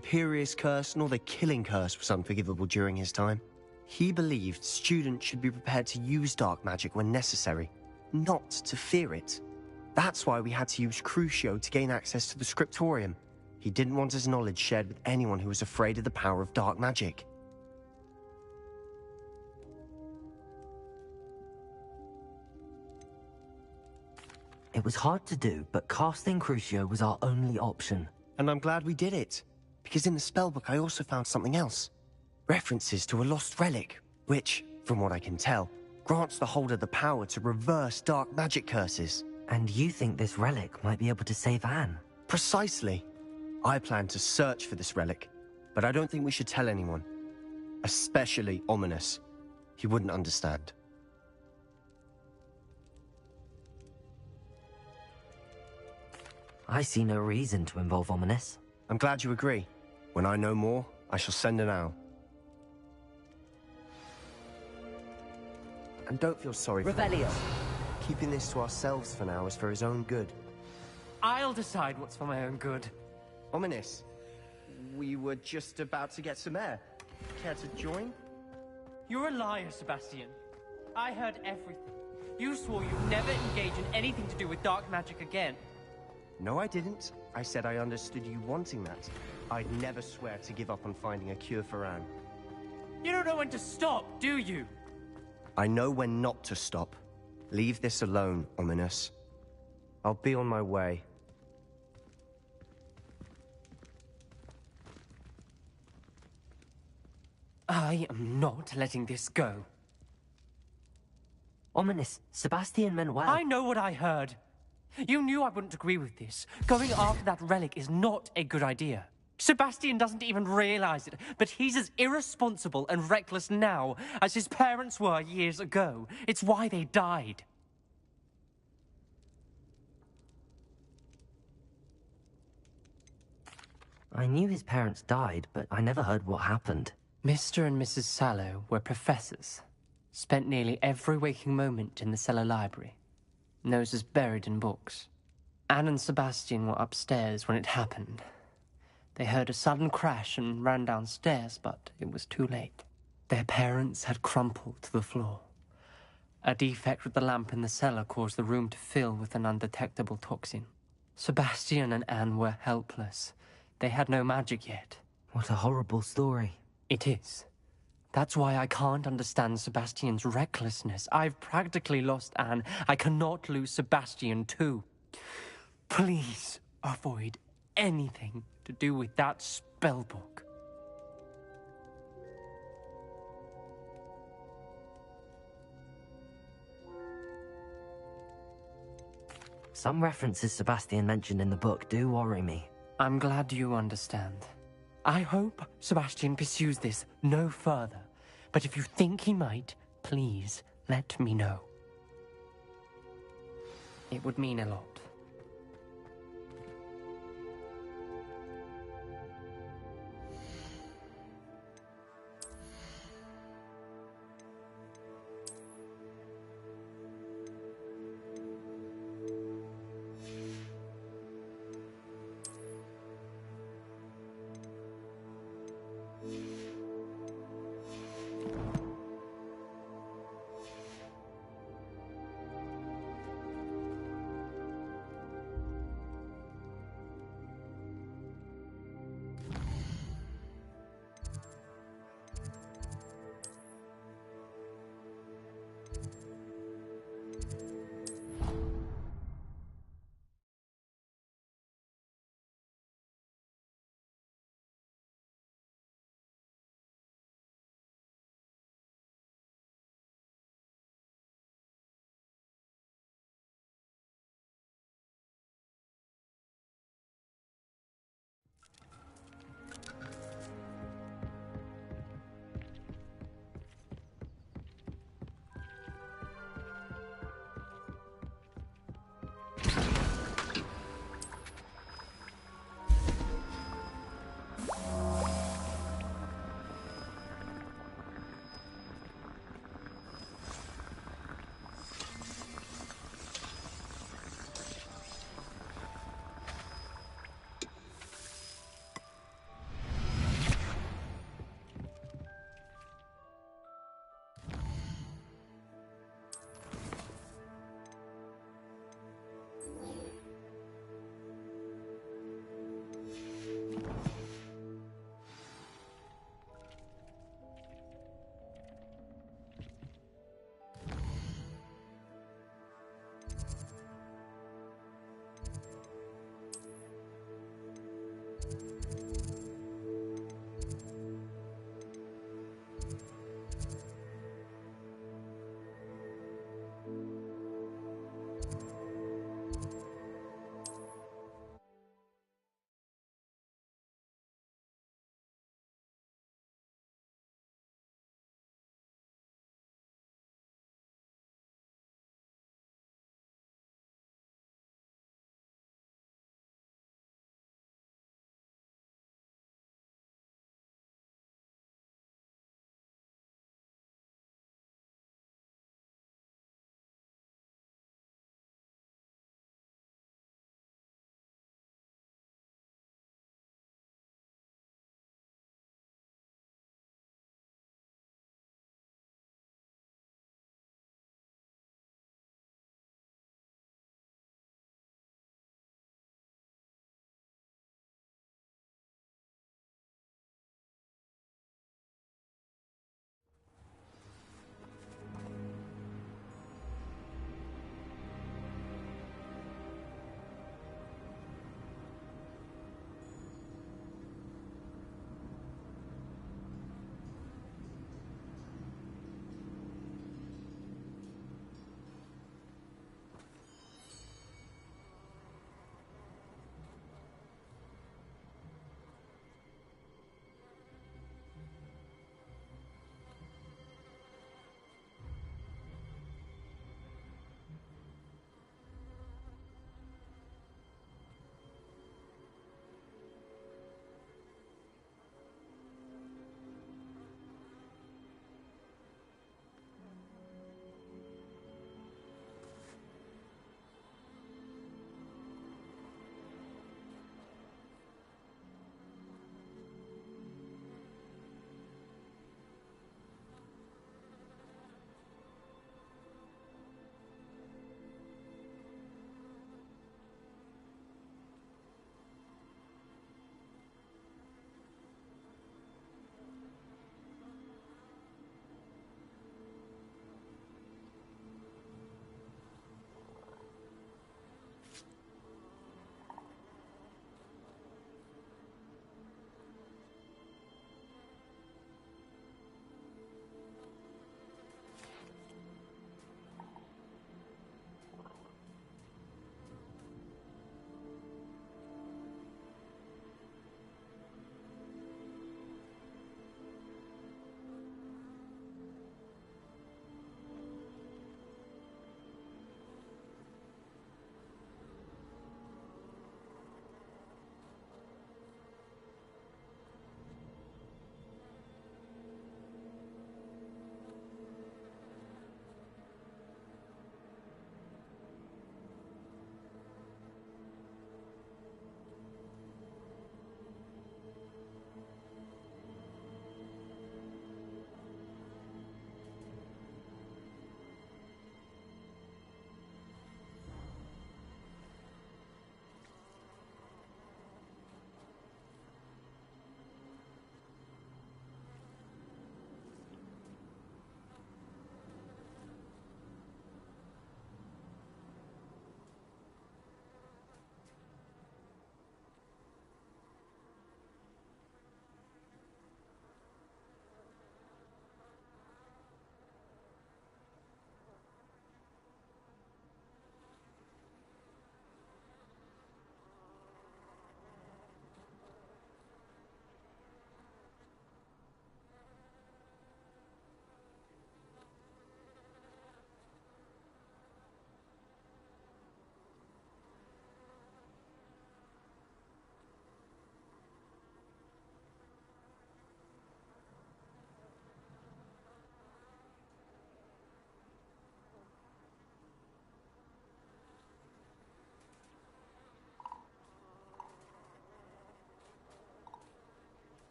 Imperious Curse nor the Killing Curse was unforgivable during his time. He believed students should be prepared to use dark magic when necessary, not to fear it. That's why we had to use Crucio to gain access to the scriptorium. He didn't want his knowledge shared with anyone who was afraid of the power of dark magic. It was hard to do, but casting Crucio was our only option. And I'm glad we did it, because in the spellbook I also found something else. References to a lost relic, which, from what I can tell, grants the holder the power to reverse dark magic curses. And you think this relic might be able to save Anne? Precisely. I plan to search for this relic, but I don't think we should tell anyone. Especially Ominous. He wouldn't understand. I see no reason to involve Ominous. I'm glad you agree. When I know more, I shall send an owl. And don't feel sorry for Revelio. us. Keeping this to ourselves for now is for his own good. I'll decide what's for my own good. Ominous, we were just about to get some air. Care to join? You're a liar, Sebastian. I heard everything. You swore you'd never engage in anything to do with dark magic again. No, I didn't. I said I understood you wanting that. I'd never swear to give up on finding a cure for Anne. You don't know when to stop, do you? I know when not to stop. Leave this alone, Ominous. I'll be on my way. I am not letting this go. Ominous, Sebastian meant well. I know what I heard. You knew I wouldn't agree with this. Going after that relic is not a good idea. Sebastian doesn't even realize it, but he's as irresponsible and reckless now as his parents were years ago. It's why they died. I knew his parents died, but I never heard what happened. Mr. and Mrs. Sallow were professors. Spent nearly every waking moment in the cellar library. Noses buried in books. Anne and Sebastian were upstairs when it happened. They heard a sudden crash and ran downstairs, but it was too late. Their parents had crumpled to the floor. A defect with the lamp in the cellar caused the room to fill with an undetectable toxin. Sebastian and Anne were helpless. They had no magic yet. What a horrible story. It is. That's why I can't understand Sebastian's recklessness. I've practically lost Anne. I cannot lose Sebastian too. Please avoid anything to do with that spellbook. Some references Sebastian mentioned in the book do worry me. I'm glad you understand. I hope Sebastian pursues this no further, but if you think he might, please let me know. It would mean a lot.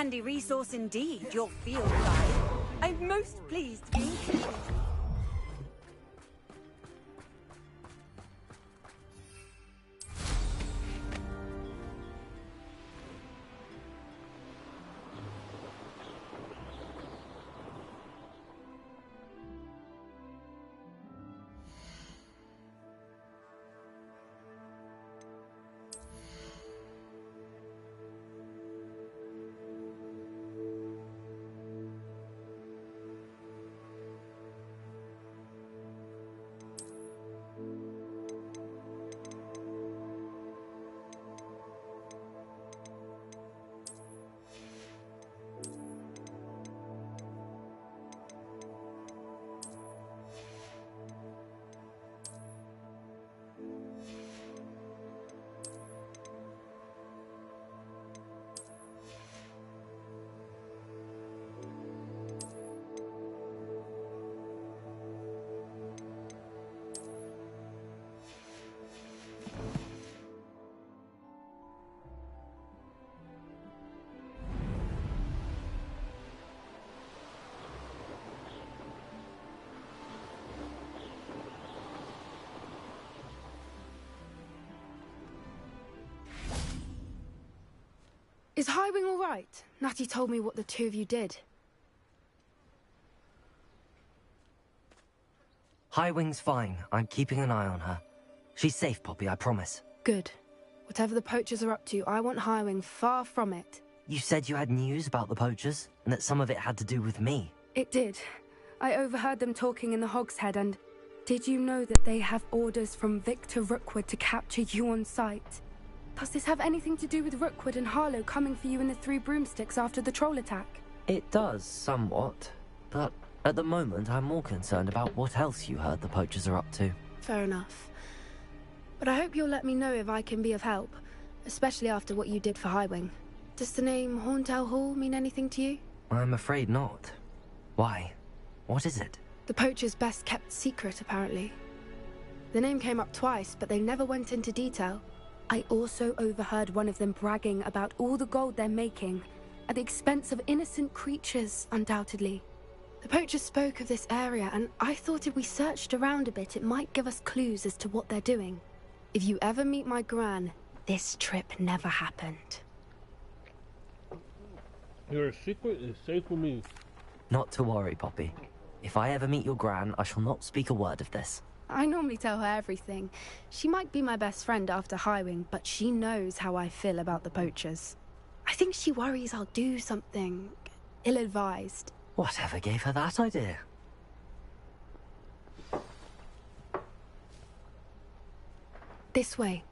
Handy resource indeed, your field guide. I'm most pleased to be included. Is Highwing all right? Natty told me what the two of you did. Highwing's fine. I'm keeping an eye on her. She's safe, Poppy, I promise. Good. Whatever the poachers are up to, I want Highwing far from it. You said you had news about the poachers, and that some of it had to do with me. It did. I overheard them talking in the Hogshead, and did you know that they have orders from Victor Rookwood to capture you on sight? Does this have anything to do with Rookwood and Harlow coming for you in the Three Broomsticks after the troll attack? It does, somewhat. But at the moment, I'm more concerned about what else you heard the poachers are up to. Fair enough. But I hope you'll let me know if I can be of help, especially after what you did for Highwing. Does the name Horntail Hall mean anything to you? I'm afraid not. Why? What is it? The poachers' best kept secret, apparently. The name came up twice, but they never went into detail. I also overheard one of them bragging about all the gold they're making, at the expense of innocent creatures, undoubtedly. The poachers spoke of this area, and I thought if we searched around a bit, it might give us clues as to what they're doing. If you ever meet my gran, this trip never happened. Your secret is safe with me. Not to worry, Poppy. If I ever meet your gran, I shall not speak a word of this. I normally tell her everything. She might be my best friend after Highwing, but she knows how I feel about the poachers. I think she worries I'll do something ill-advised. Whatever gave her that idea? This way.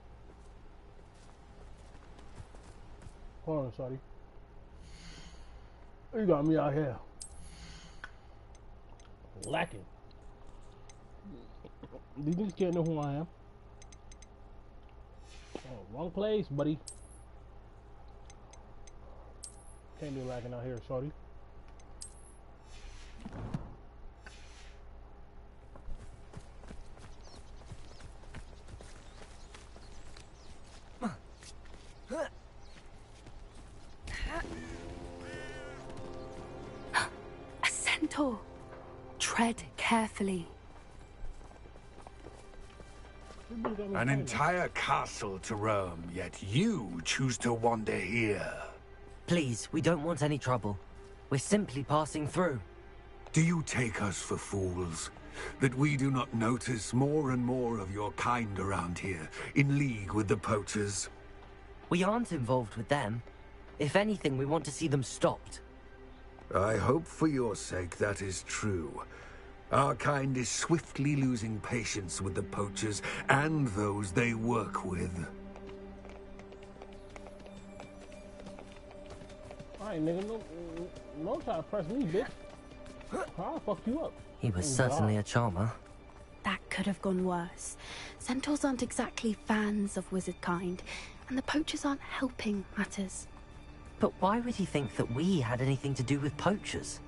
Hold on, Shawty. You got me out here. Lacking. These niggas can't know who I am. Oh, wrong place, buddy. Can't be lacking out here, shorty. A centaur. Tread carefully. An entire castle to roam, yet you choose to wander here. Please, we don't want any trouble. We're simply passing through. Do you take us for fools? That we do not notice more and more of your kind around here, in league with the poachers? We aren't involved with them. If anything, we want to see them stopped. I hope for your sake that is true. Our kind is swiftly losing patience with the poachers and those they work with. Alright, nigga, no try to press me, bitch. I'll fuck you up. He was certainly a charmer. That could have gone worse. Centaurs aren't exactly fans of wizard kind, and the poachers aren't helping matters. But why would he think that we had anything to do with poachers?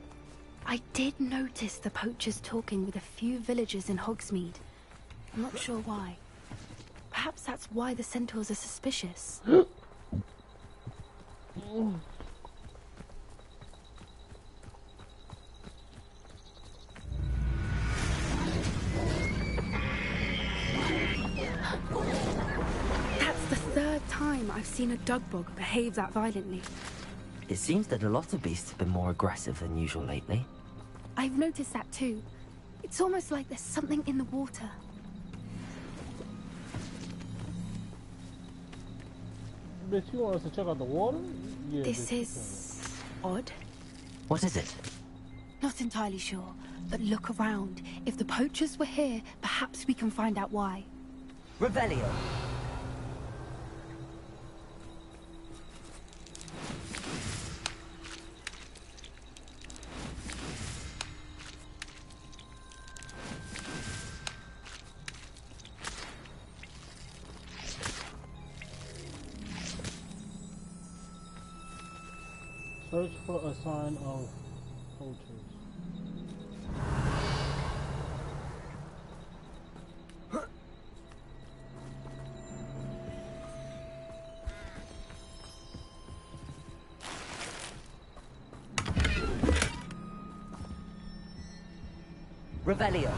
I did notice the poachers talking with a few villagers in Hogsmeade. I'm not sure why. Perhaps that's why the centaurs are suspicious. Dugbog behave that violently. It seems that a lot of beasts have been more aggressive than usual lately. I've noticed that too. It's almost like there's something in the water. Bitch, you want us to check out the water? Yeah, This bitch, is odd. What is it? Not entirely sure, but look around. If the poachers were here, perhaps we can find out why. Revelio! Search for a sign of poachers. Revelio!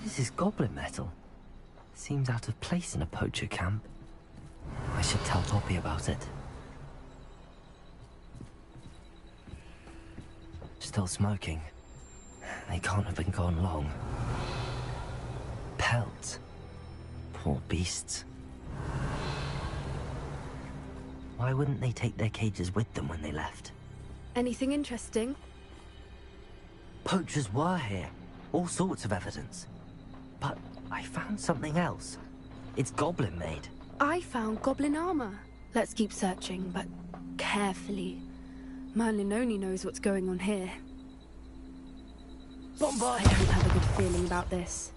This is goblin metal. Seems out of place in a poacher camp. I should tell Poppy about it. Still smoking. They can't have been gone long. Pelts. Poor beasts. Why wouldn't they take their cages with them when they left? Anything interesting? Poachers were here. All sorts of evidence. But I found something else. It's goblin made. I found goblin armor. Let's keep searching, but carefully. Merlin only knows what's going on here. Bombard! I don't have a good feeling about this.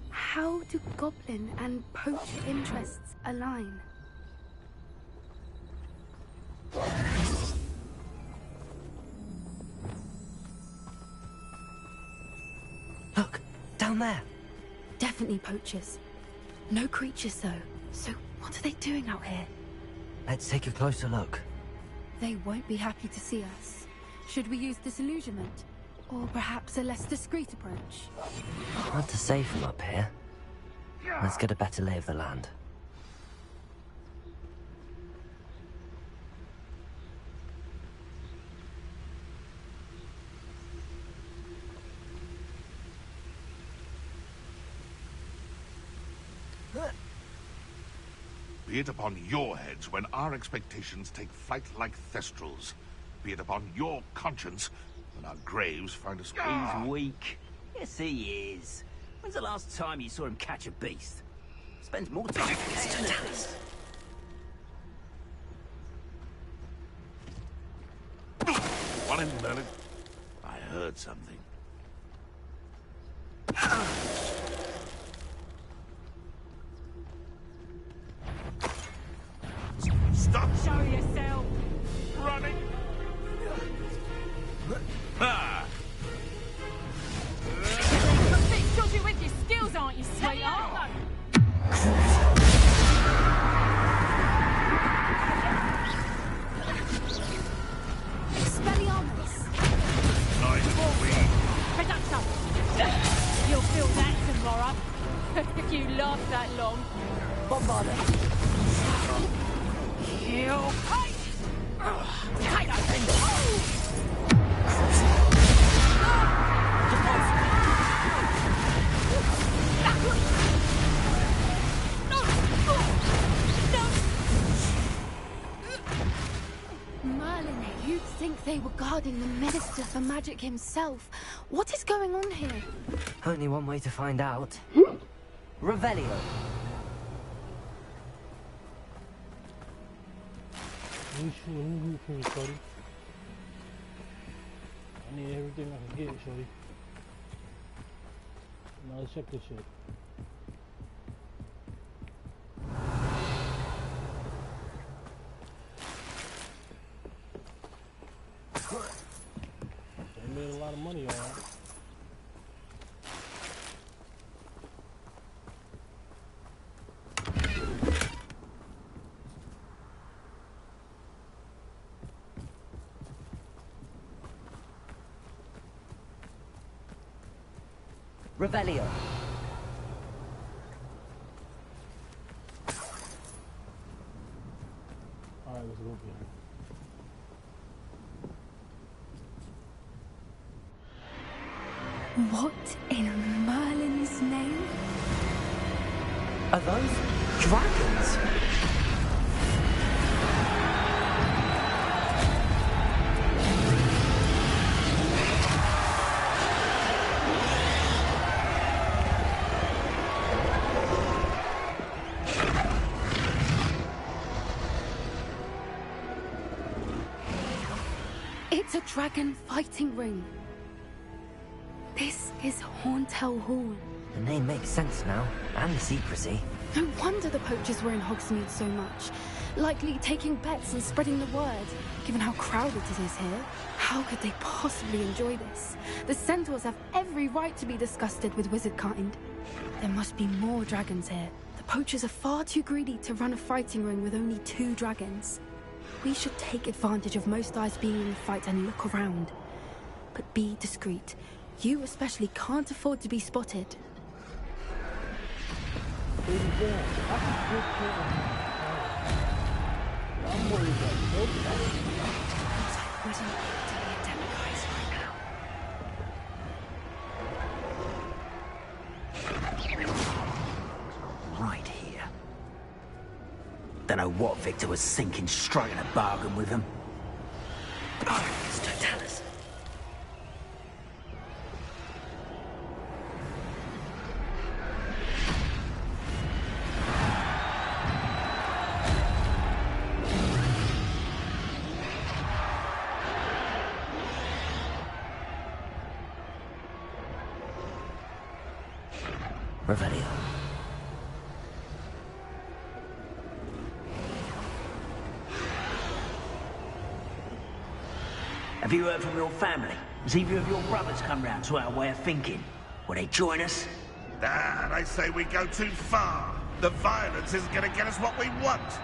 How do goblin and poacher interests align? Look, down there. Definitely poachers. No creatures though. So what are they doing out here? Let's take a closer look. They won't be happy to see us. Should we use disillusionment? Or perhaps a less discreet approach? Hard to say from up here. Let's get a better lay of the land. Be it upon your heads when our expectations take flight like thestrals. Be it upon your conscience when our graves find us... He's weak. Yes, he is. When's the last time you saw him catch a beast? Spends more time... One in Merlin. I heard something. Stop! Show yourself! Running! Ah! You're a bit dodgy with your skills, aren't you, sweetheart? Expelliarmus! Nice queen! Production! You'll feel that tomorrow. If you last that long. Bombarder! You... Take that thing! Merlin, you'd think they were guarding the Minister for Magic himself. What is going on here? Only one way to find out. Revelio! You sure who can, shorty? I need everything I can get, shorty. Now let's check this shit. They made a lot of money on it. Revelio. Alright, let's go here. What in Merlin's name? Are those dragons? It's a dragon fighting ring. This is Horntail Hall. The name makes sense now, and the secrecy. No wonder the poachers were in Hogsmeade so much. Likely taking bets and spreading the word, given how crowded it is here. How could they possibly enjoy this? The centaurs have every right to be disgusted with wizard kind. There must be more dragons here. The poachers are far too greedy to run a fighting ring with only 2 dragons. We should take advantage of most eyes being in the fight and look around. But be discreet. You especially can't afford to be spotted. I'm worried about both of them. I wouldn't want to be a demiguise right now. Right here. Don't know what Victor was thinking, striking a bargain with him. Oh, Totalis. Revelio. Have you heard from your family? Has either of your brothers come round to our way of thinking? Will they join us? Ah, they say we go too far. The violence isn't going to get us what we want.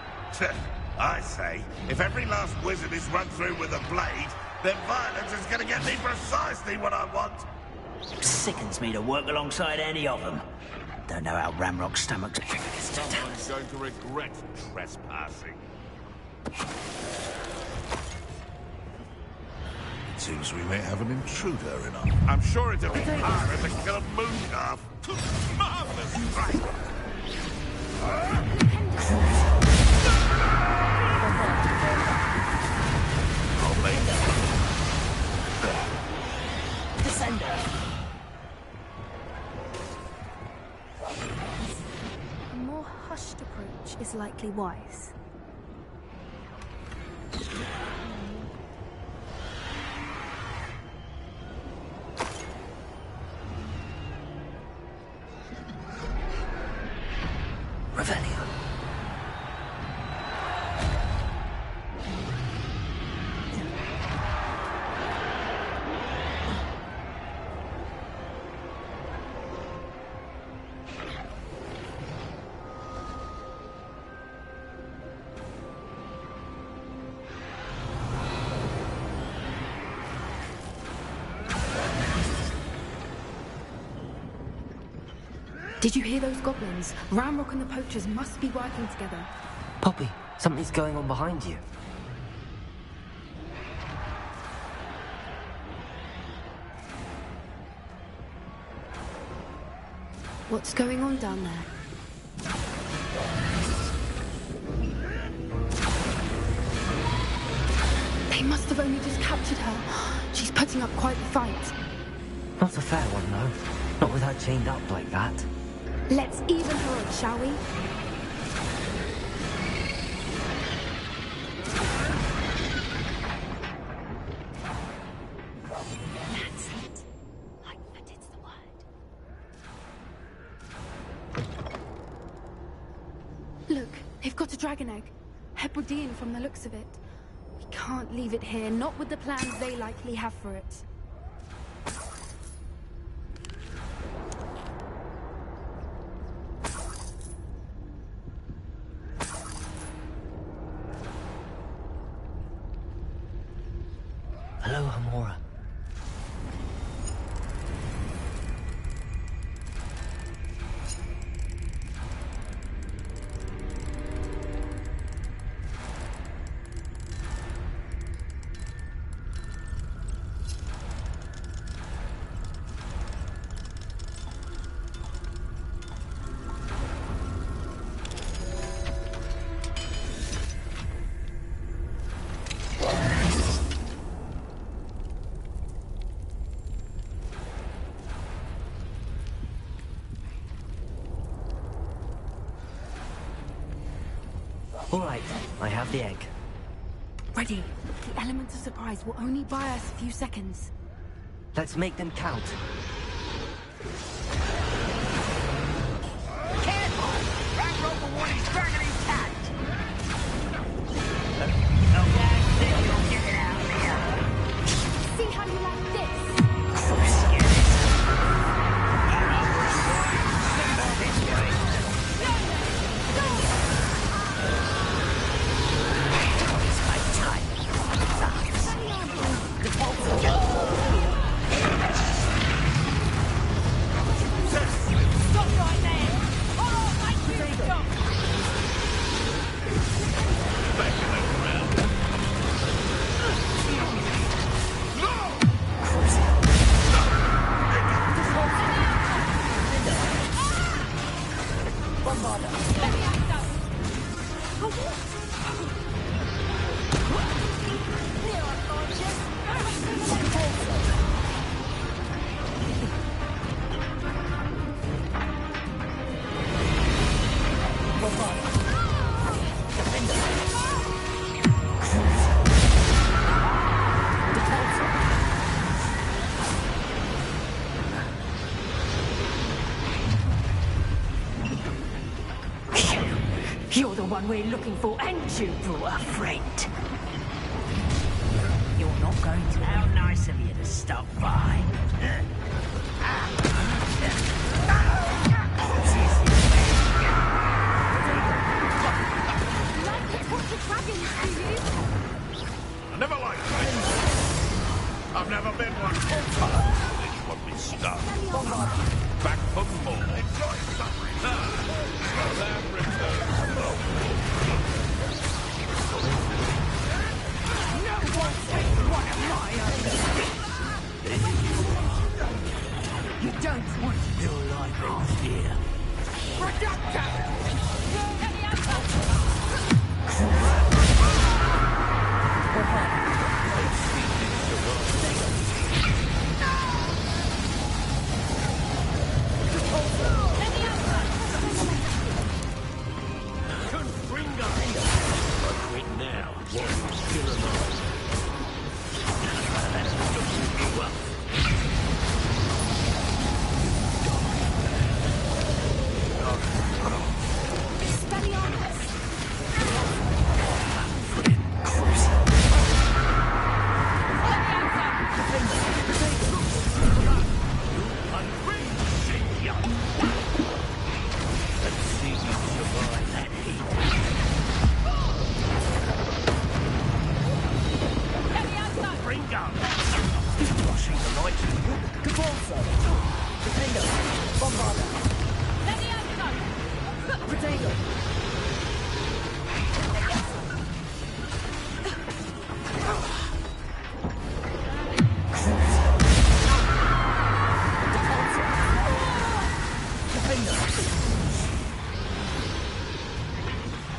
I say, if every last wizard is run through with a blade, then violence is going to get me precisely what I want. Sickens me to work alongside any of them. Don't know how Ramrock's stomach's... Someone's going to regret trespassing. It seems we may have an intruder in our... I'm sure it'll be harder to kill a mooncalf. Marvelous strike! Descender! A more hushed approach is likely wise. Revelio. Did you hear those goblins? Ramrock and the poachers must be working together. Poppy, something's going on behind you. What's going on down there? They must have only just captured her. She's putting up quite the fight. Not a fair one, though. Not with her chained up like that. Let's even her up, shall we? That's it. Like that it's the word. Look, they've got a dragon egg. Hebridean from the looks of it. We can't leave it here, not with the plans they likely have for it. Hello, Hamora. All right, I have the egg. Ready. The element of surprise will only buy us a few seconds. Let's make them count. Careful! That rope one is dragging his cat! You'll get it out here! See how you like this? You're the one we're looking for, and you brought a friend. You're not going to. How nice of you to stop by. Like it, what's the dragons, do you? I never liked dragons. I've never been one. This one be stuck. Back for more. Enjoy suffering. That returns. No one takes one of my own. You don't want your life off here. Productive!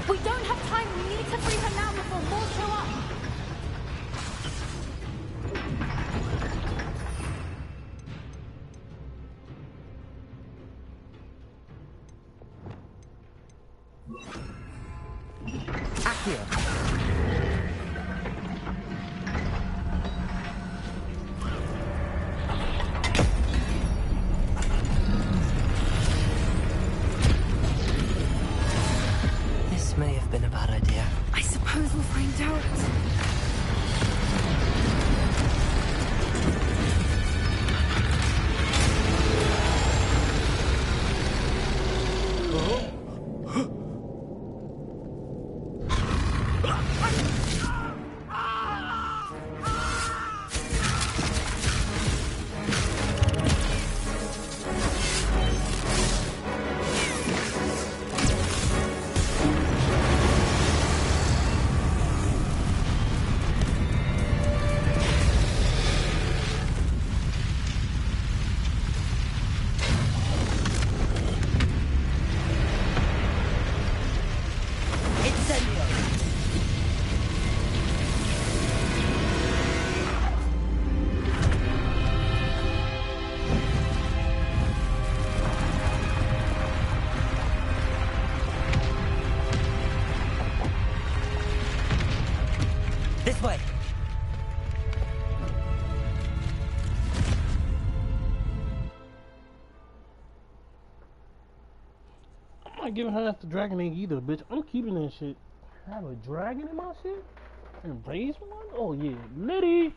We don't have time. We need to free her now before more show up. not giving her the dragon egg either, bitch. I'm keeping that shit. I have a dragon in my shit? And raise one? Oh yeah, Liddy!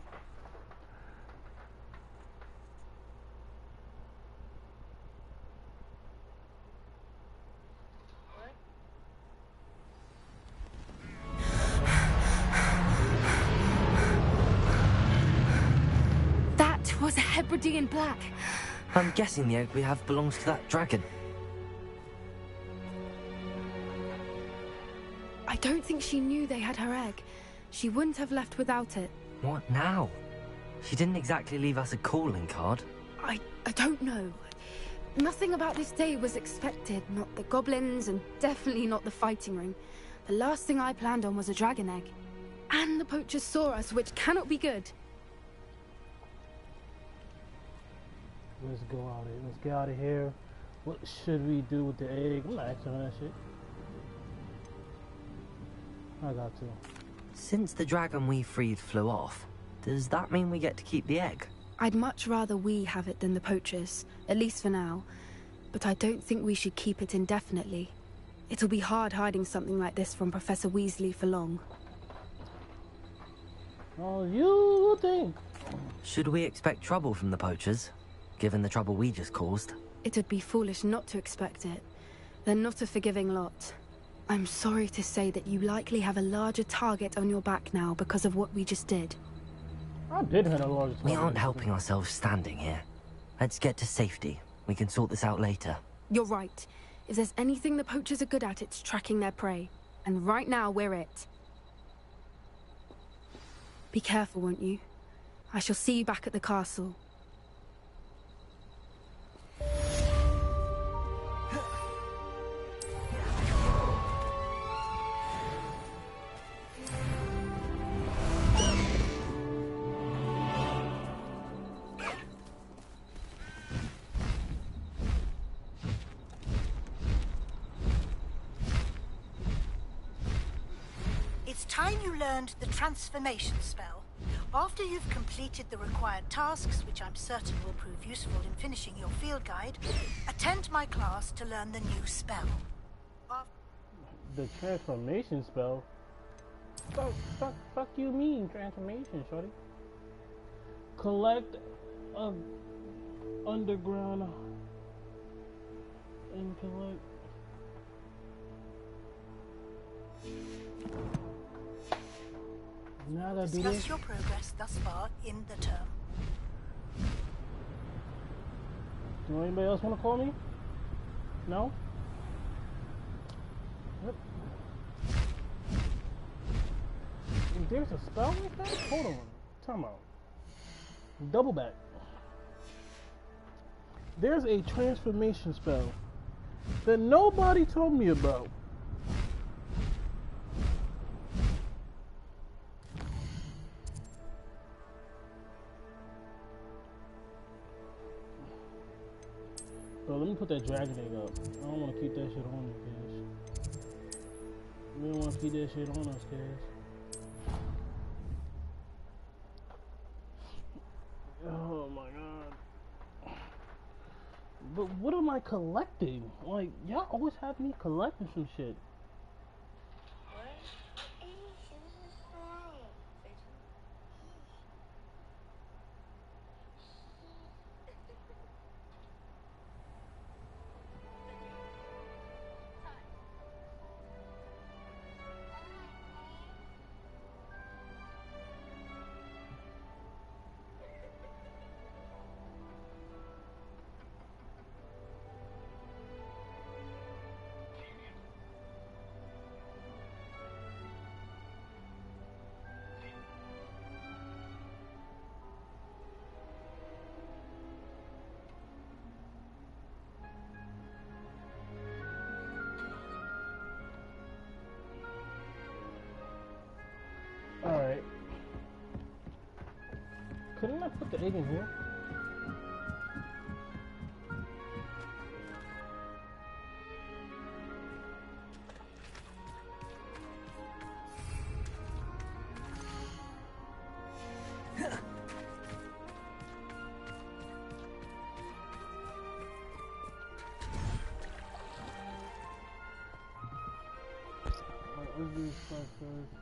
That was a Hebridean black. I'm guessing the egg we have belongs to that dragon. I don't think she knew they had her egg. She wouldn't have left without it. What now? She didn't exactly leave us a calling card. I don't know. Nothing about this day was expected. Not the goblins, and definitely not the fighting ring. The last thing I planned on was a dragon egg. And the poachers saw us, which cannot be good. Let's go out of here. Let's get out of here. What should we do with the egg? I'm not asking her that shit. I got to. Since the dragon we freed flew off, does that mean we get to keep the egg? I'd much rather we have it than the poachers, at least for now. But I don't think we should keep it indefinitely. It'll be hard hiding something like this from Professor Weasley for long. Oh, you think? Should we expect trouble from the poachers, given the trouble we just caused? It would be foolish not to expect it. They're not a forgiving lot. I'm sorry to say that you likely have a larger target on your back now because of what we just did. I did have a large target. We aren't helping ourselves standing here. Let's get to safety. We can sort this out later. You're right. If there's anything the poachers are good at, it's tracking their prey. And right now, we're it. Be careful, won't you? I shall see you back at the castle. Time you learned the transformation spell. After you've completed the required tasks, which I'm certain will prove useful in finishing your field guide, attend my class to learn the new spell. The transformation spell? Fuck you mean transformation, shorty? Collect a underground and collect. Now that Discuss your progress thus far in the term. Do anybody else want to call me? No? Yep. There's a spell like that? Hold on. Time out. Double back. There's a transformation spell that nobody told me about. Bro, let me put that dragon egg up. I don't want to keep that shit on me, guys. We don't want to keep that shit on us, guys. Oh my god. But what am I collecting? Like, y'all always have me collecting some shit. Alright. Couldn't I put the egg in here? do stuff first.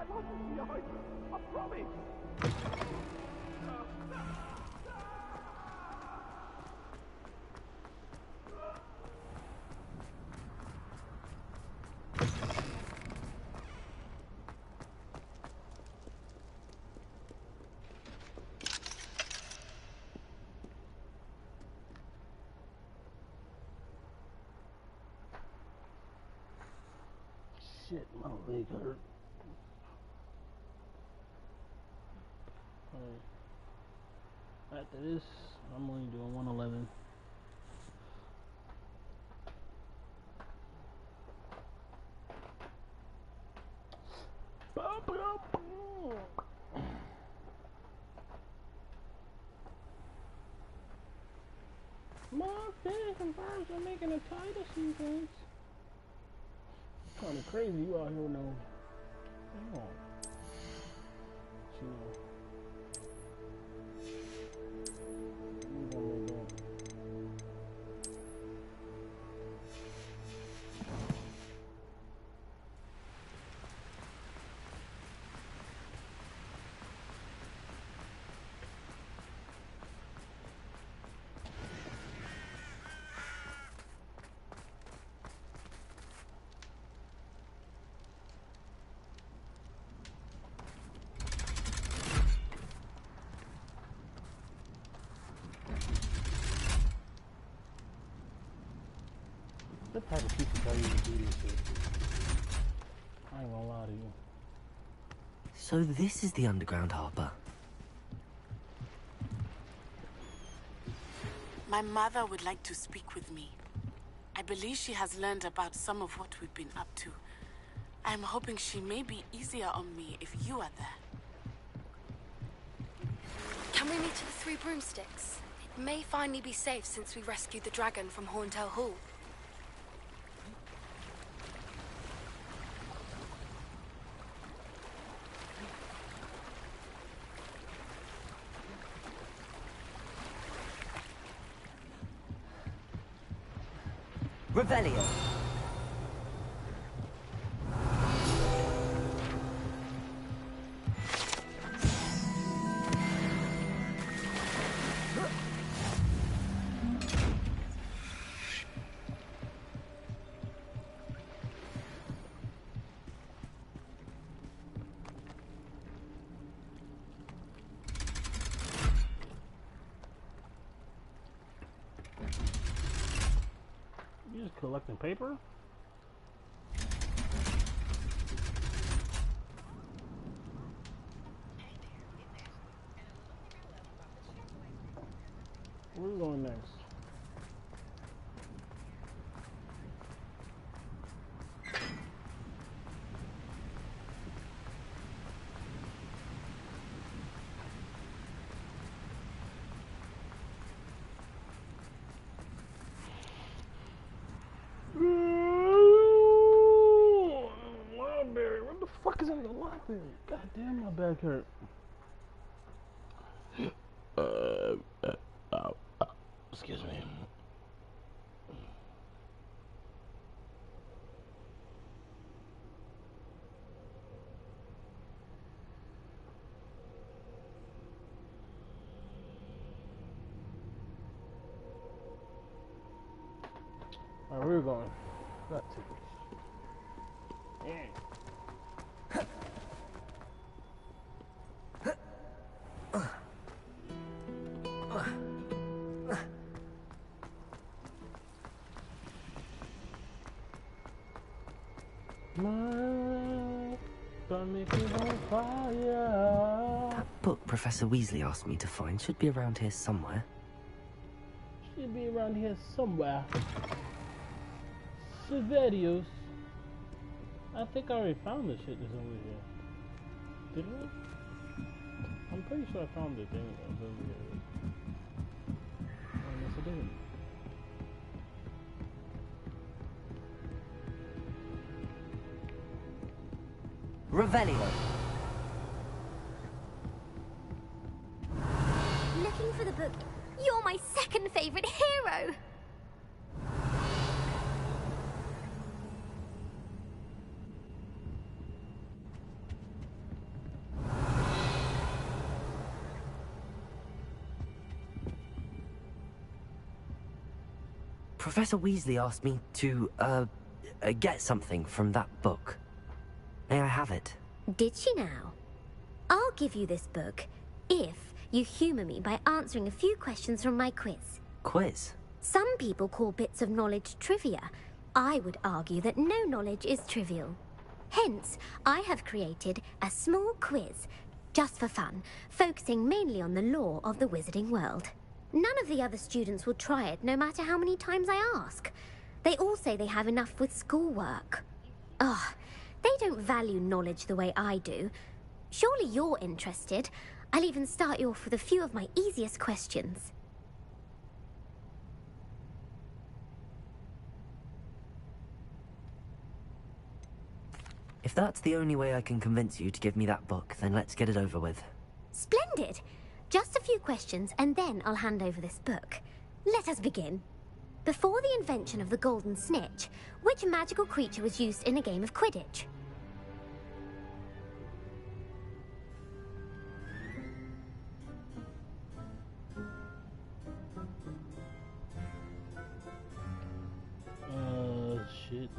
I promise. Shit, my leg hurt. Alright. After this, I'm only doing 111. My fish and birds are making a title sequence. Kind of crazy, you out here know. Hang on. You know. You gonna make that. What type of people tell you to do this shit? I ain't gonna lie to you. So this is the underground harbor. My mother would like to speak with me. I believe she has learned about some of what we've been up to. I'm hoping she may be easier on me if you are there. Can we meet to the Three Broomsticks? It may finally be safe since we rescued the dragon from Horntail Hall. Revelio. You just collecting paper? Where are we going next? Library. What the fuck is in the library? God damn, my back hurt. Excuse me. Alright, where are we going? Got tickets. Yeah. That book Professor Weasley asked me to find should be around here somewhere. Should be around here somewhere. Severius. I think I already found the shit that's over here. Didn't I? I'm pretty sure I found the thing that was over here. Unless I didn't. Revelio. Looking for the book. You're my second favorite hero. Professor Weasley asked me to, get something from that book. May I have it? Did she now? I'll give you this book if you humour me by answering a few questions from my quiz. Quiz? Some people call bits of knowledge trivia. I would argue that no knowledge is trivial. Hence, I have created a small quiz, just for fun, focusing mainly on the lore of the wizarding world. None of the other students will try it, no matter how many times I ask. They all say they have enough with schoolwork. Ugh, they don't value knowledge the way I do. Surely you're interested. I'll even start you off with a few of my easiest questions. If that's the only way I can convince you to give me that book, then let's get it over with. Splendid! Just a few questions, and then I'll hand over this book. Let us begin. Before the invention of the golden snitch, which magical creature was used in a game of Quidditch? Shit.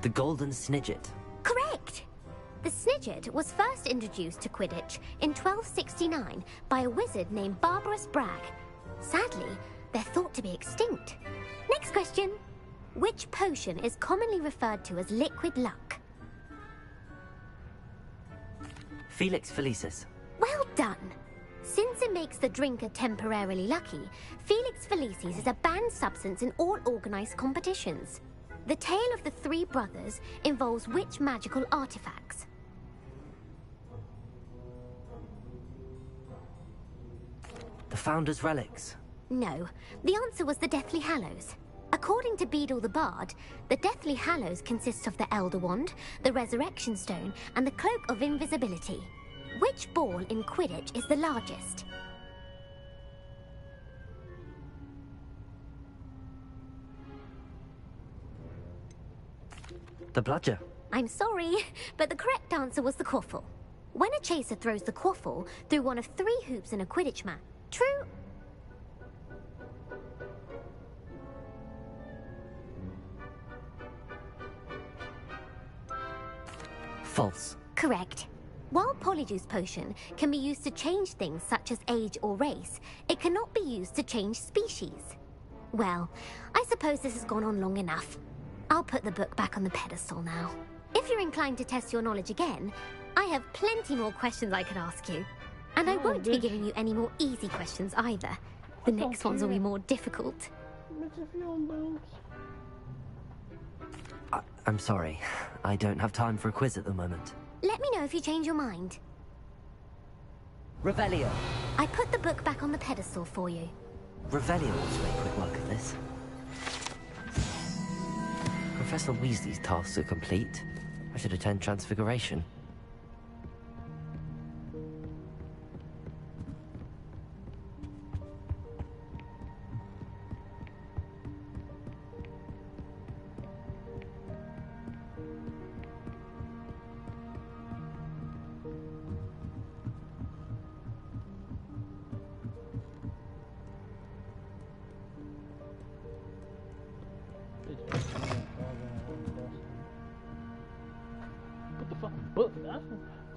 The Golden Snidget. Correct! The Snidget was first introduced to Quidditch in 1269 by a wizard named Barbarous Bragg. Sadly, they're thought to be extinct. Next question. Which potion is commonly referred to as liquid luck? Felix Felicis. Well done! Since it makes the drinker temporarily lucky, Felix Felicis is a banned substance in all organized competitions. The tale of the three brothers involves which magical artifacts? The Founder's Relics. No, the answer was the Deathly Hallows. According to Beedle the Bard, the Deathly Hallows consists of the Elder Wand, the Resurrection Stone, and the Cloak of Invisibility. Which ball in Quidditch is the largest? The Bludger. I'm sorry, but the correct answer was the quaffle. When a chaser throws the quaffle through one of 3 hoops in a Quidditch match, true? False. Correct. While Polyjuice Potion can be used to change things such as age or race, it cannot be used to change species. Well, I suppose this has gone on long enough. I'll put the book back on the pedestal now. If you're inclined to test your knowledge again, I have plenty more questions I could ask you. And I won't be giving you any more easy questions either. The next ones will be more difficult. I'm sorry. I don't have time for a quiz at the moment. Let me know if you change your mind. Revelio. I put the book back on the pedestal for you. Revelio ought to make quick work of this. Professor Weasley's tasks are complete. I should attend Transfiguration.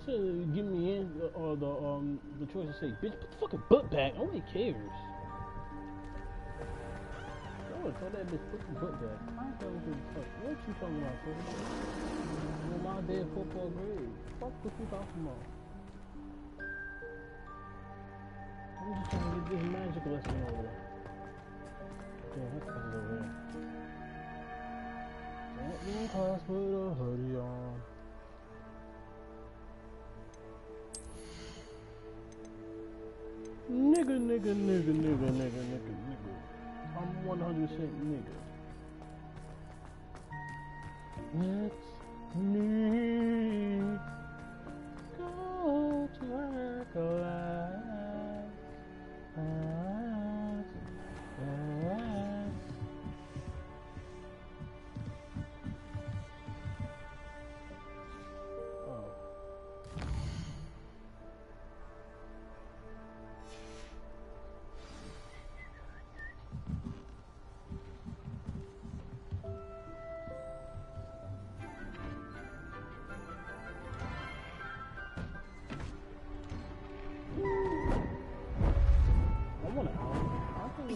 Should give me in the choice to say, bitch, put the fucking book back. Nobody cares. I would tell that bitch, put the book back. I don't care what you talking about, kid? On my dead football grade. Fuck what you talking about? I'm just trying to get this magic lesson over there. Yeah, that's over there. Don't be in class with a hoodie on. Nigga. I'm 100% nigga. Let's me go to work alive.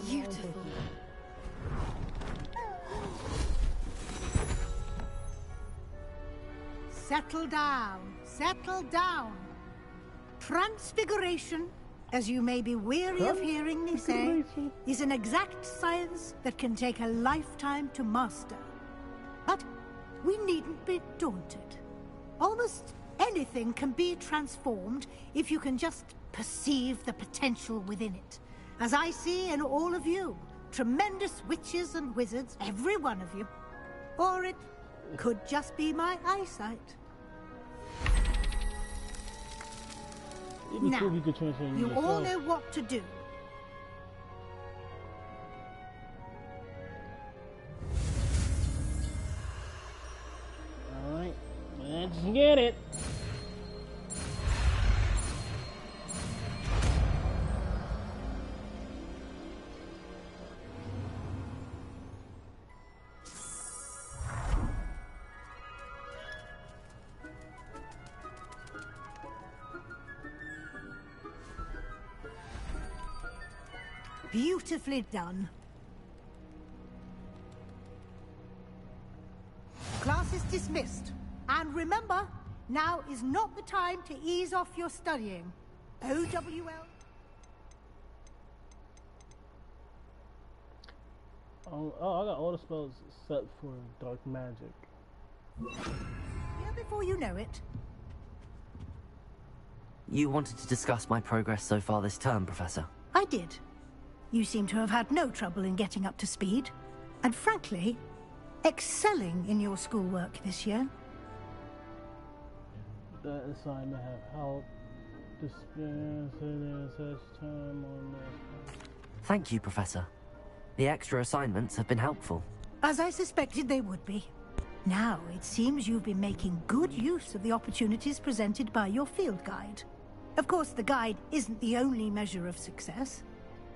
Beautiful. Settle down. Settle down. Transfiguration, as you may be weary of hearing me say, is an exact science that can take a lifetime to master. But we needn't be daunted. Almost anything can be transformed if you can just perceive the potential within it. As I see in all of you, tremendous witches and wizards, every one of you. Or it could just be my eyesight. Now, you all know what to do. Alright, let's get it. Beautifully done. Class is dismissed. And remember, now is not the time to ease off your studying. OWL. Oh, I got all the spells except for dark magic. Here before you know it. You wanted to discuss my progress so far this term, Professor? I did. You seem to have had no trouble in getting up to speed. And frankly, excelling in your schoolwork this year. That assignment have helped dispense such time on this. Thank you, Professor. The extra assignments have been helpful. As I suspected they would be. Now, it seems you've been making good use of the opportunities presented by your field guide. Of course, the guide isn't the only measure of success.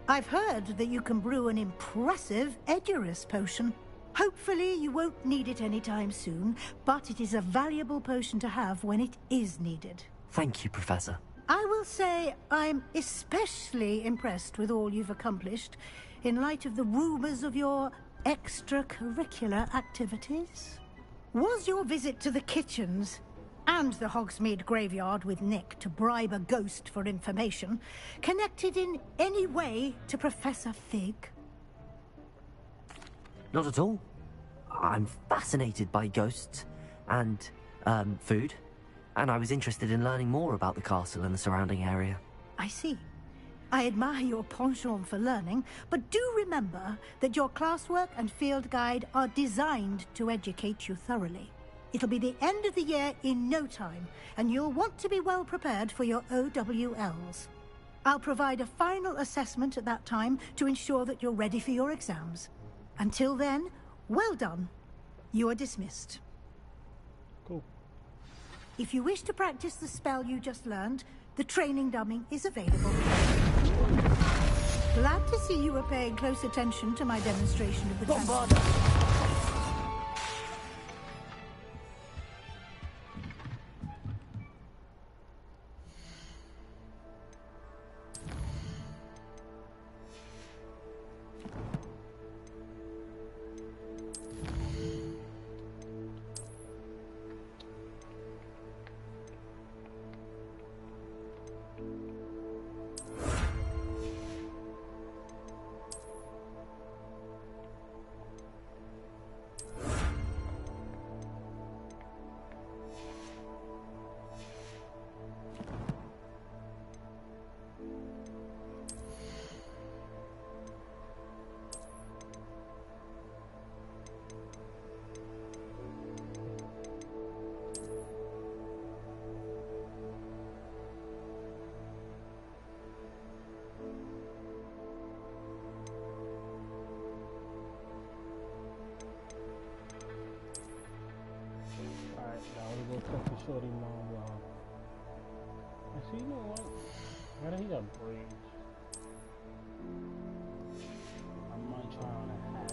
I've heard that you can brew an impressive Edurus potion. Hopefully you won't need it anytime soon, but it is a valuable potion to have when it is needed. Thank you, Professor. I will say I'm especially impressed with all you've accomplished in light of the rumors of your extracurricular activities. Was your visit to the kitchens and the Hogsmeade graveyard with Nick to bribe a ghost for information connected in any way to Professor Fig? Not at all. I'm fascinated by ghosts and, food, and I was interested in learning more about the castle and the surrounding area. I see. I admire your penchant for learning, but do remember that your classwork and field guide are designed to educate you thoroughly. It'll be the end of the year in no time, and you'll want to be well prepared for your OWLs. I'll provide a final assessment at that time to ensure that you're ready for your exams. Until then, well done. You are dismissed. Cool. If you wish to practice the spell you just learned, the training dummy is available. Glad to see you were paying close attention to my demonstration of the transfer. shorty mom vlog. Actually, you know what? Rather he got braids. I might try on a hat.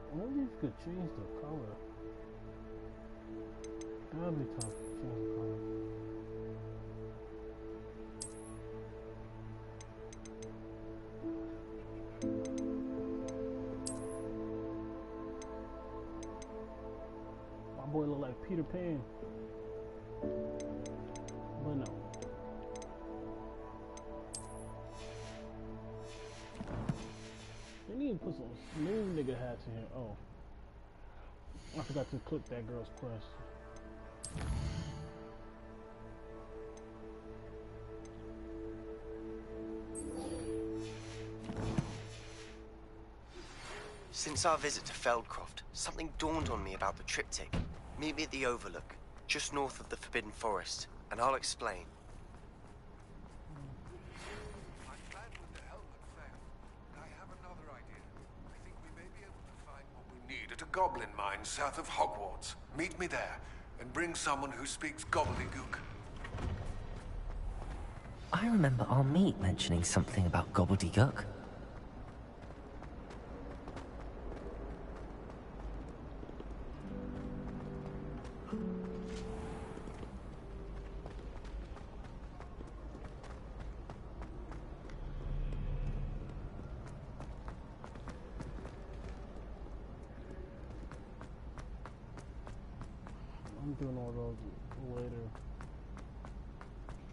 I wonder if you could change the color. That'd be tough to change the color. My boy look like Peter Pan. But no. They need to put some smooth nigga hats in here. Oh. I forgot to click that girl's question. Since our visit to Feldcroft, something dawned on me about the triptych. Meet me at the Overlook, just north of the Forbidden Forest, and I'll explain. I'm glad with the helmet failed, but I have another idea. I think we may be able to find what we need at a goblin mine south of Hogwarts. Meet me there, and bring someone who speaks gobbledygook. I remember our meet mentioning something about gobbledygook. I'm doing all those later.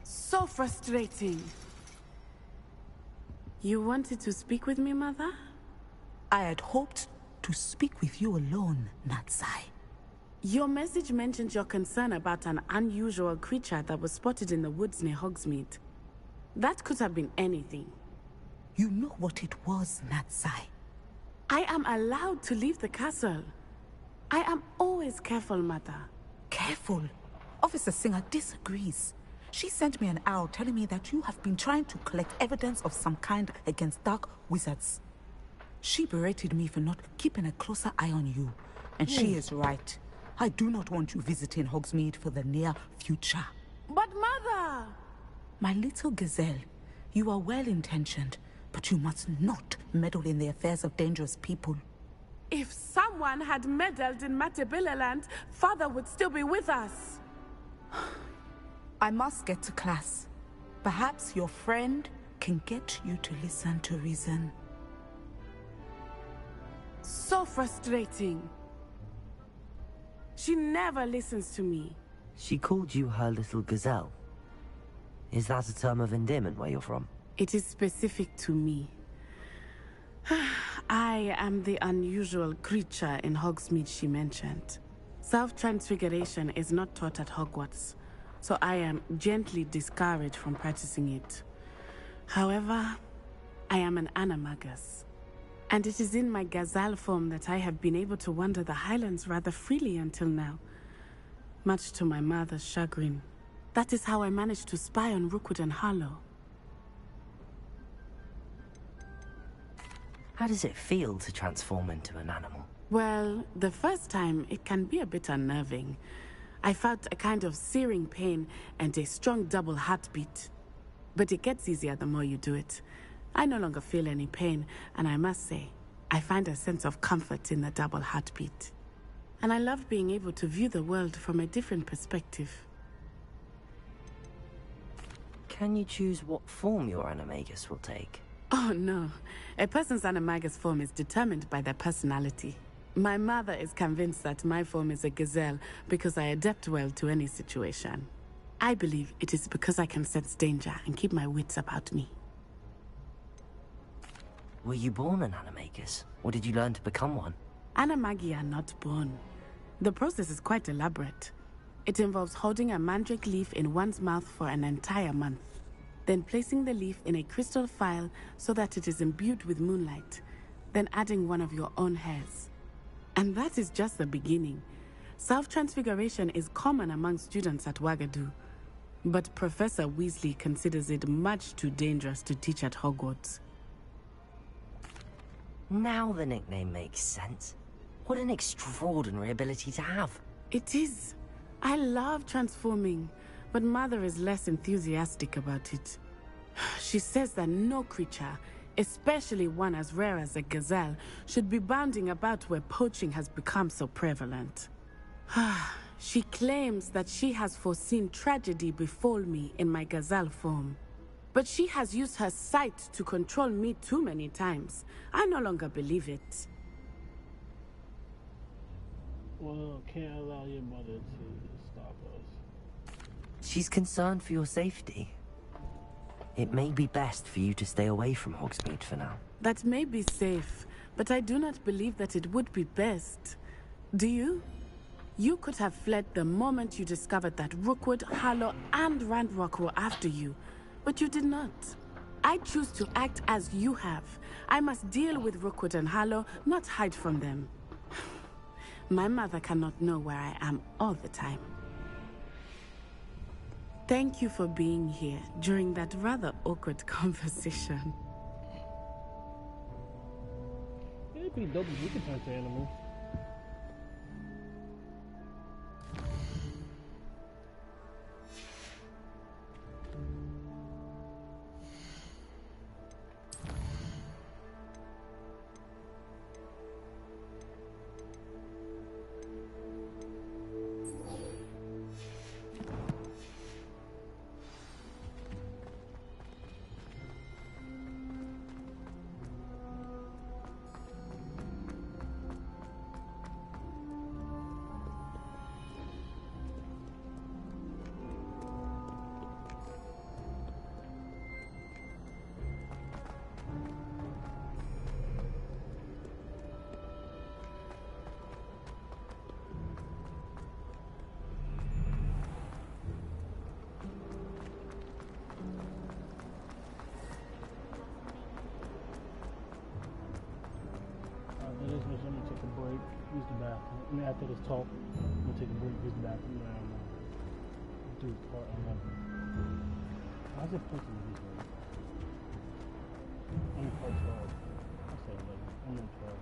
So frustrating. You wanted to speak with me, Mother? I had hoped to speak with you alone, Natsai. Your message mentioned your concern about an unusual creature that was spotted in the woods near Hogsmeade. That could have been anything. You know what it was, Natsai. I am allowed to leave the castle. I am always careful, Mother. Careful. Officer Singer disagrees. She sent me an owl telling me that you have been trying to collect evidence of some kind against dark wizards. She berated me for not keeping a closer eye on you. And she is right. I do not want you visiting Hogsmeade for the near future. But Mother! My little gazelle, you are well-intentioned, but you must not meddle in the affairs of dangerous people. If someone had meddled in Matabeleland, Father would still be with us. I must get to class. Perhaps your friend can get you to listen to reason. So frustrating. She never listens to me. She called you her little gazelle. Is that a term of endearment where you're from? It is specific to me. I am the unusual creature in Hogsmeade she mentioned. Self-transfiguration is not taught at Hogwarts, so I am gently discouraged from practicing it. However, I am an animagus, and it is in my gazelle form that I have been able to wander the Highlands rather freely until now, much to my mother's chagrin. That is how I managed to spy on Rookwood and Harlow. How does it feel to transform into an animal? Well, the first time, it can be a bit unnerving. I felt a kind of searing pain and a strong double heartbeat. But it gets easier the more you do it. I no longer feel any pain, and I must say, I find a sense of comfort in the double heartbeat. And I love being able to view the world from a different perspective. Can you choose what form your animagus will take? Oh, no. A person's animagus form is determined by their personality. My mother is convinced that my form is a gazelle because I adapt well to any situation. I believe it is because I can sense danger and keep my wits about me. Were you born an animagus, or did you learn to become one? Animagi are not born. The process is quite elaborate. It involves holding a mandrake leaf in one's mouth for an entire month, then placing the leaf in a crystal phial so that it is imbued with moonlight, then adding one of your own hairs. And that is just the beginning. Self-transfiguration is common among students at Wagadu, but Professor Weasley considers it much too dangerous to teach at Hogwarts. Now the nickname makes sense. What an extraordinary ability to have. It is. I love transforming, but Mother is less enthusiastic about it. She says that no creature, especially one as rare as a gazelle, should be bounding about where poaching has become so prevalent. She claims that she has foreseen tragedy befall me in my gazelle form. But she has used her sight to control me too many times. I no longer believe it. Well, can't allow your mother to stop us. She's concerned for your safety. It may be best for you to stay away from Hogsmeade for now. That may be safe, but I do not believe that it would be best. Do you? You could have fled the moment you discovered that Rookwood, Harlow, and Ranrock were after you, but you did not. I choose to act as you have. I must deal with Rookwood and Harlow, not hide from them. My mother cannot know where I am all the time. Thank you for being here during that rather awkward conversation. It'd be dope if you could turn to animals. Use the bathroom. I mean, after this talk, I'm gonna take a break, use the bathroom, and do part 11. How's it pushing this way? I'm in part 12. I said 11. I'm in 12.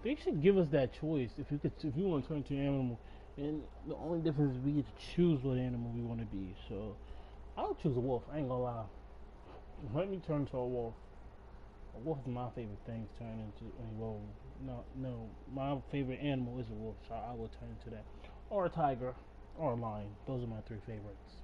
They should give us that choice if you want to turn into an animal, and the only difference is we get to choose what animal we want to be. So I'll choose a wolf. I ain't gonna lie. Let me turn to a wolf. A wolf is my favorite thing to turn into. Well, no, my favorite animal is a wolf, so I will turn into that, or a tiger, or a lion. Those are my three favorites.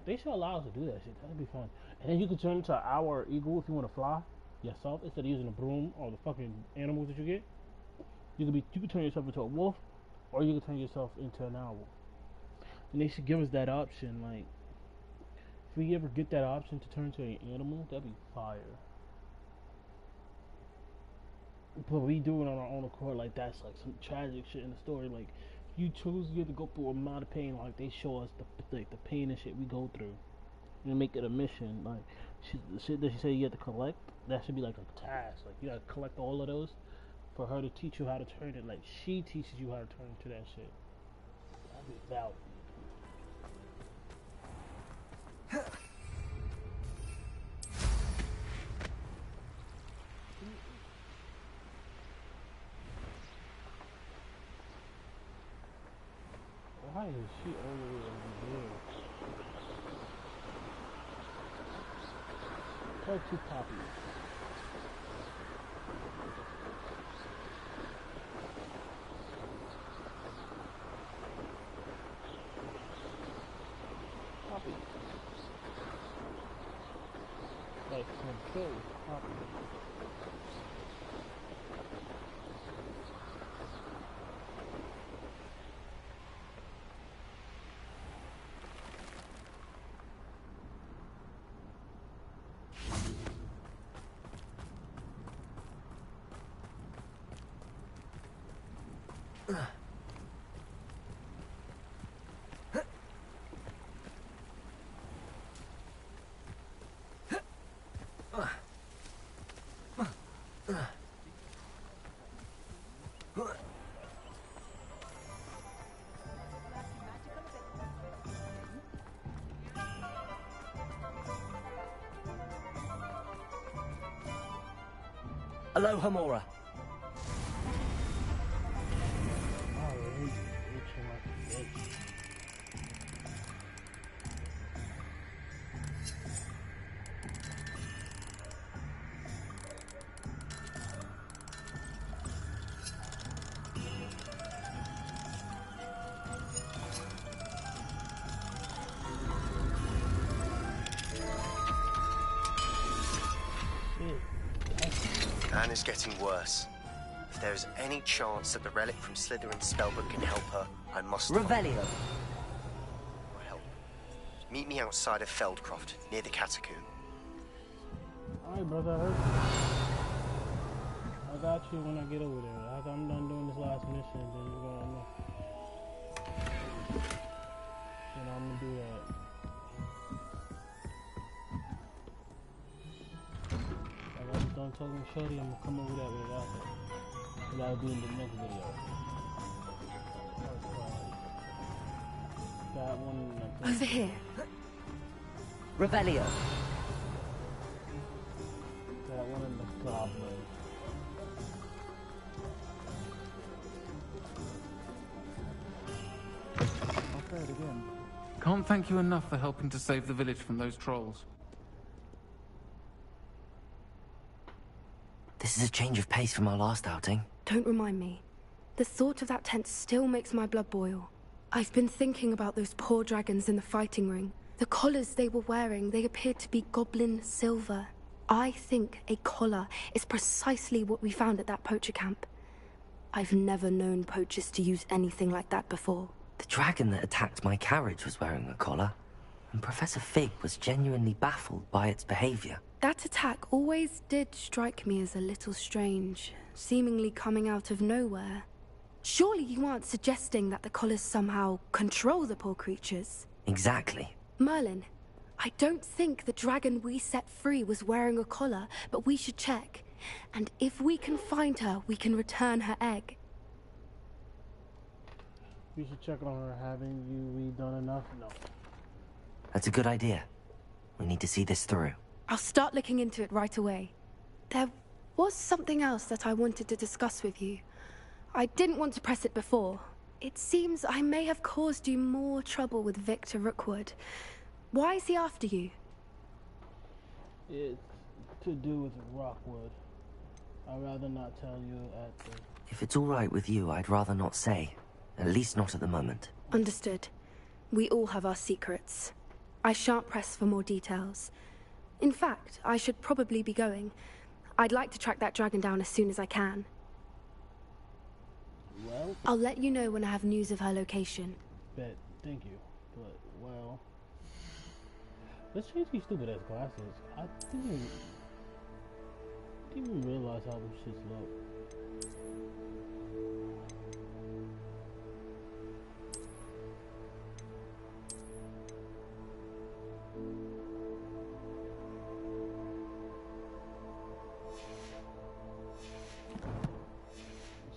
They should allow us to do that shit. That'd be fun. And then you can turn into an owl or eagle if you want to fly yourself instead of using a broom or the fucking animals that you get. You could turn yourself into a wolf, or you could turn yourself into an owl. And they should give us that option. Like, if we ever get that option to turn into an animal, that'd be fire. But we do it on our own accord. Like, that's like some tragic shit in the story. Like, you choose, you have to go through a amount of pain. Like, they show us the pain and shit we go through, and make it a mission. Like, the shit that she said you have to collect, that should be like a task. Like, you gotta collect all of those for her to teach you how to turn it. Like, she teaches you how to turn into that shit. That'd be valid. Why is she all the way over there? Talk to Poppy. Poppy. Like control Poppy. Aloha, Mora. Anne is getting worse. If there is any chance that the relic from Slytherin's spellbook can help her, I must... Revelio. Help. Meet me outside of Feldcroft, near the Catacomb. Alright, brother. I got you when I get over there. After I'm done doing this last mission, then you're gonna know. And I'm gonna do that. Like I'm done talking to Shorty, I'm gonna come over that way after. And I'll do in the next video. That one. Over here. Revelio. That one in the goblin. I'll say it again. Can't thank you enough for helping to save the village from those trolls. This is a change of pace from our last outing. Don't remind me. The thought of that tent still makes my blood boil. I've been thinking about those poor dragons in the fighting ring. The collars they were wearing, they appeared to be goblin silver. I think a collar is precisely what we found at that poacher camp. I've never known poachers to use anything like that before. The dragon that attacked my carriage was wearing a collar, and Professor Fig was genuinely baffled by its behavior. That attack always did strike me as a little strange, seemingly coming out of nowhere. Surely you aren't suggesting that the collars somehow control the poor creatures? Exactly. Merlin, I don't think the dragon we set free was wearing a collar, but we should check. And if we can find her, we can return her egg. We should check on her. Haven't you redone enough? No. That's a good idea. We need to see this through. I'll start looking into it right away. There was something else that I wanted to discuss with you. I didn't want to press it before. It seems I may have caused you more trouble with Victor Rookwood. Why is he after you? It's to do with Rockwood. I'd rather not tell you at the... If it's all right with you, I'd rather not say. At least not at the moment. Understood. We all have our secrets. I shan't press for more details. In fact, I should probably be going. I'd like to track that dragon down as soon as I can. Well... I'll let you know when I have news of her location. Bet. Thank you. But, well... Let's change these stupid ass glasses. I didn't even realize how them shits look.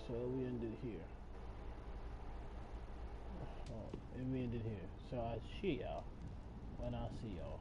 So we ended here. And we ended here. So I see y'all when I see y'all.